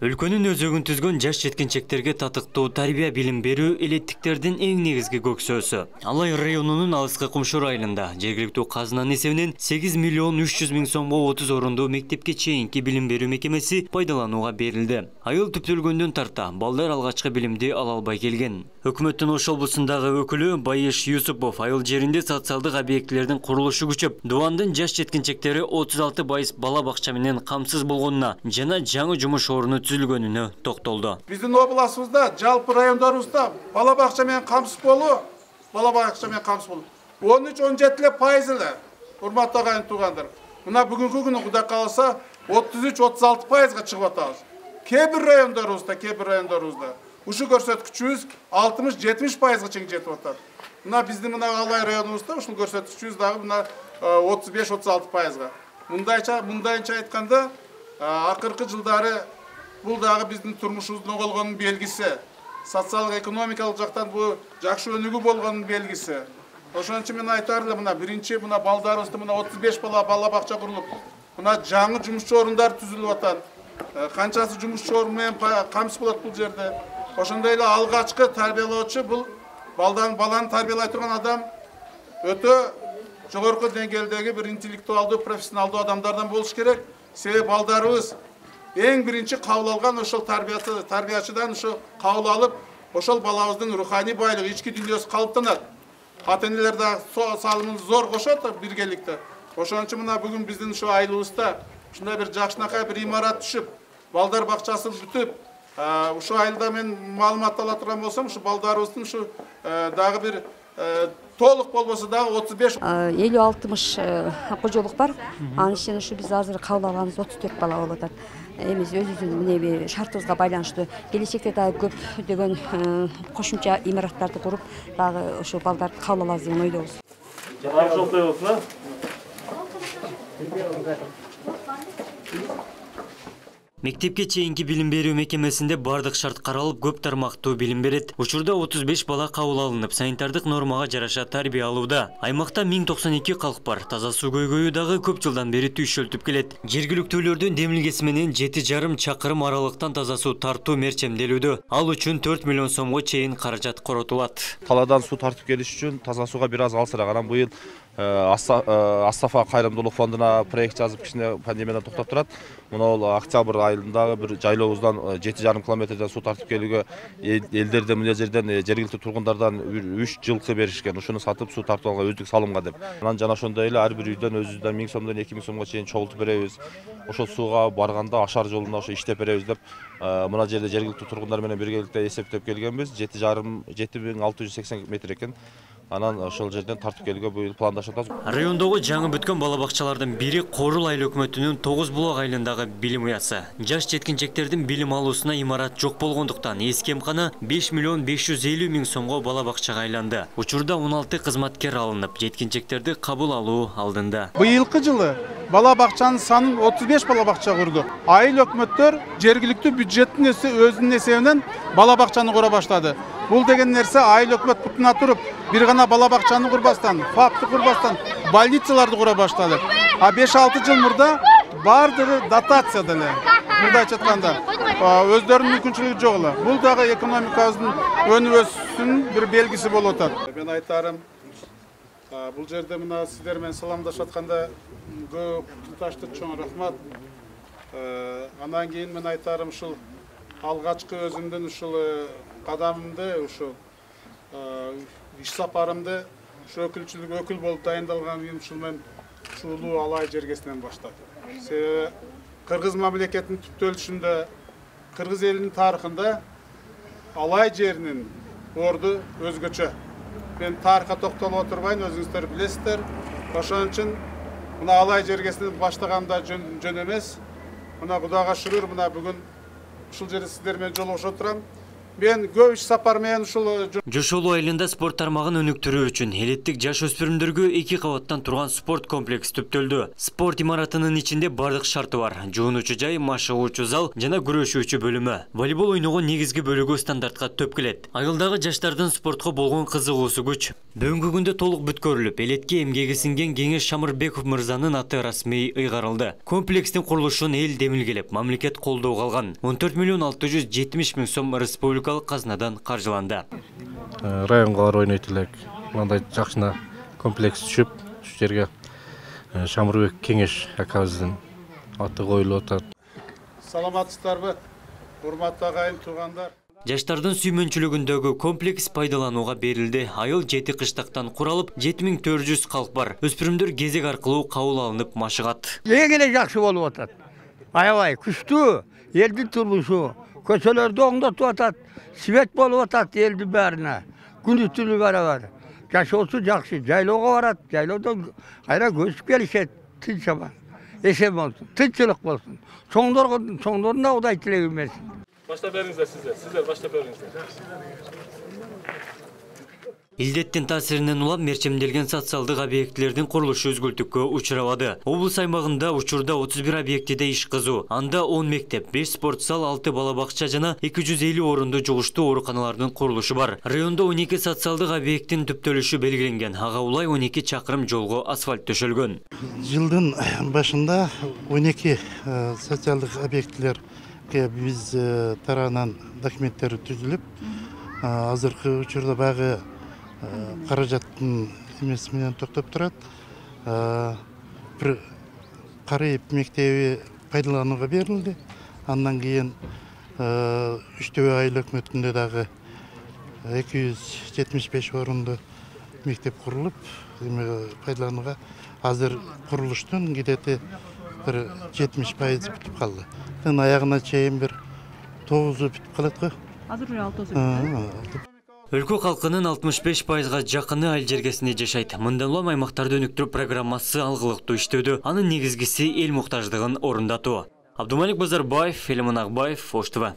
Өлкөнүн өзөгүн түзгөн жаш жеткинчектерге татыктуу тарбия билим берүү элеттиктердин эң негизги көксөөсү. Алай районунун Алыскы Кумшур айылында жергиликтүү казынанын эсебинен 8 миллион 300 миң сомго 30 орундуу мектепке чейинки билим берүү мекемеси пайдаланууга берилди. Айыл түптөлгөндөн тарта балдар алгачкы билимди ала албай келген. Өкмөттүн Ош облусундагы өкүлү Байыш Юсупов айыл жеринде социалдык объектилердин курулушу күчөп, Дубандын жаш жеткинчектери 36% бала бакча менен камсыз болгонуна жана жаңы жумуш орunu түзүлгөнүнө токтолду. Биздин областыбызда, жалпы райондарыбызда бала бакча менен камсыз болуу, 13-17% эле. Урматтуу агайын туугандар. Мына бүгүнкү күнү Кудай кааласа 33-36%га чыгып атабыз. Кээ бир райондарыбызда ушу көрсөткүчүбүз 60-70%га чейин жетип атат. Мына биздин Алай районубузда ушул көрсөткүчүбүз дагы мына 35-36%га. Мындайча айтканда, акыркы жылдары бул дагы биздин турмушубуздун оголгонунун белгиси. Социалдык экономикалык жактан бул жакшы өнүгүү болгонунун белгиси. Ошон үчүн мен айтар элем, мына биринчи мына балдарыбызды мына 35 бала бакча курулуп, мына жаңы жумушчу орундар түзүлүп атат. Канчасы жумушчу орун менен камсыз болот бул жерде. Ошондой эле алгачкы тарбиялоочу бул баланы тарбиялай турган адам өтө жогорку деңгээлдеги бир интеллектуалдуу, профессионалдуу адамдардан болуш керек. Себеби балдарыбыз эң биринчи кабыл алган ошол тарбиячыдан ошо кабыл алып, ошол балабыздын руханий байлыгы, ички дүйнөсү калыптанат. Ата-энелер да салымын зор кошот биргеликте. Ошон үчүн мына бүгүн биздин ушу айылыбызда ушундай бир жакшынакай бир имарат түшүп, балдар бакчасы бүтүп, ушу айылда мен маалымат ала турган болсом, ушу балдарыбыздын ушу дагы бир толук болбосо дагы 50-60 кожолук бар. Анын ичинен ушу биз азыр кабыл алганыбыз 34 бала болуп атат. Эми өзүбүздүн мындай шартыбызга байланыштуу келечекте дагы көптөгөн кошумча имараттарды куруп, дагы ошо балдарды кабыл алабыз деген ойдобуз. Мектепке чейинки билим берүү мекемесинде бардык шарт каралып, көп тармактуу билим берет. Учурда 35 бала кабыл алынып, санитардык нормага жараша тарбия алууда. Аймакта 1092 калк бар. Таза суу көйгөйү дагы көп жылдан бери түйшөлтүп келет. Жергиликтүүлөрдүн демилгеси менен 7,5 чакырым аралыктан таза суу тартуу мерчемделүүдө. Ал үчүн 4 миллион сомго чейин каражат коротулат. Таладан суу тартып келиш үчүн таза сууга бир аз алсыраак. Анан быйыл Астафа кайрымдуулук фондуна проект жазып, кичине пандемиядан токтоп турат. Мына ол октябрь айылындагы бир жайлообуздан 7,5 километрден суу тартып келүүгө элдерден, мына жерден жергиликтүү тургундардан 3 жылкы беришкен. Ушуну сатып суу тартып алганга өздүк салымга деп. Анан жана ошондой эле ар бир үйдөн өзүбүздөн 1000 сомдон 2000 сомго чейин чогултуп беребиз. Ошол сууга барганда ашар жолунда ошо иштеп беребиз деп мына жерде жергиликтүү тургундар менен биргеликте эсептеп келгенбиз. 7680 метр экен. Анан ошол жерден тартып келүүгө быйыл пландашып атабыз. Райондогу жаңы бүткөн бала бакчалардын бири Корул айыл өкмөтүнүн Тогуз булак айылындагы билим уясы. Жаш жеткинчектердин билим алуусуна имарат жок болгондуктан эски эмкана 5 миллион 550 миң сомго бала бакчага айланды. Учурда 16 кызматкер алынып, жеткинчектерди кабыл алуу алдында. Быйылкы жылы бала бакчанын санын 35 бала бакча курду. Айыл өкмөттөр жергиликтүү бюджеттин өзүнүн эсебинен бала бакчаны кура баштады. Бул деген нерсе айыл өкмөт бутуна туруп, бир гана бала бакчаны курбастан, ФАПты курбастан, больницаларды кура баштады. 5-6 жыл мурда бардыгы дотация деле. Мындайча айтканда, өздөрүнүн мүмкүнчүлүгү жок эле. Бул дагы экономикабыздын өнүп өсүүсүнүн бир белгиси болуп атат. Мен айтарым, бул жерде мына сиздер менен саламдашып атканда көп туташты чоң рахмат. Андан кийин мен айтарым, ушул алгачкы өзүмдүн ушул кадамымды, ушул иш сапарымды өкүл болуп дайындалган кийин ушул мен улуу Алай жергесинен баштадым. Себеби кыргыз мамлекетинин түптөлүшүндө, кыргыз элинин тарыхында Алай жеринин орду өзгөчө. Мен тарыхка токтолуп отурбайын, өзүңүздөр билесиздер. Ошон үчүн мына Алай жергесинен баштаганда жөн эмес. Мына Кудайга шүгүр, мына бүгүн ушул жерде сиздер менен жолугушуп турам. мен көп иш сапар менен ушул Жошолу айылында спорт тармагын өнүктүрүү үчүн элеттик жаш өспүрүмдөргө 2 кабаттан турган спорт комплекс түптөлдү. Спорт имаратынын ичинде бардык шарты бар: жуунуучу жай, машыгуучу зал жана күрөшүүчү бөлүмү. Волейбол ойногон негизги бөлүгү стандартка төп келет. Айылдагы жаштардын спортко болгон кызыгуусу күч. Бүгүнкү күндө толук бүткөрүлүп, элетке эмгеги сиңген Кеңеш Шамырбеков мырзанын аты расмий ыйгарылды. Комплекстин курулушун эл демилгелеп, мамлекет колдоого алган. 14 миллион 670 миң сом республикалык казнадан каржыланды. Районго барып ойнойт элек. Мындай жакшына комплекс түшүп, ушу жерге Шамырбек Кеңеш акабыздын аты коюлуп атат. Саламатсыздарбы, урматтуу агайын туугандар. Жаштардын сүймөнчүлүгүндөгү комплекс пайдаланууга берилди. Айыл 7 кыштактан куралып, 7400 калк бар. Өспүрүмдөр кезек аркылуу кабыл алынып машыгат. Эң эле жакшы болуп атат. Аябай күчтүү, элдин турмушу, көчөлөрдү оңдотуп атат, свет болуп атат элдин баарына. Күнү түнү барабар. Жашоосу жакшы, жайлоого барат, жайлоодо кайра көчүп келишет, тынч аман. Эсен болсун, тынчылык болсун. Чоңдоруна Кудай тилегин берсин. Başta berinizler sizler başta berinizler. Илдеттин таасиринен улам мерчемделген социалдык объектилердин курулушу өзгөлтүккө учурабады. Облус аймагында учурда 31 объектиде иш кызуу. Анда 10 мектеп, 5 спорт зал, 6 бала бакча жана 250 орунду жугуштуу ооруканалардын курулушу бар. Райондо 12 социалдык объекттин түптөлүшү белгиленген. Ага улай 12 чакырым жолго асфальт төшөлгөн. Жылдын башында 12 социалдык объектилер биз тарабынан документтер түзүлүп, азыркы учурда багы каражаттын эмеси менен токтоп турат. Бир Карайып мектеби пайдаланууга берилди. Андан кийин Үчтөбө айыл өкмөтүндө дагы 275 орунду мектеп курулуп, пайдаланууга азыр курулуштун кидети bir 70% бүтүп калды. Тын аягына чейин бир 9 бүтүп калат го. Азыр 6. Өлкө калкынын 65%га жакыны айыл жергесинде жашайт. Мындан улам аймактарды өнүктүрүү программасы алгылыктуу иштөөдө. Анын негизгиси эл муктаждыгын орундатуу. Абдумалик Базарбаев, Элман Акбаев, Ош ТВ.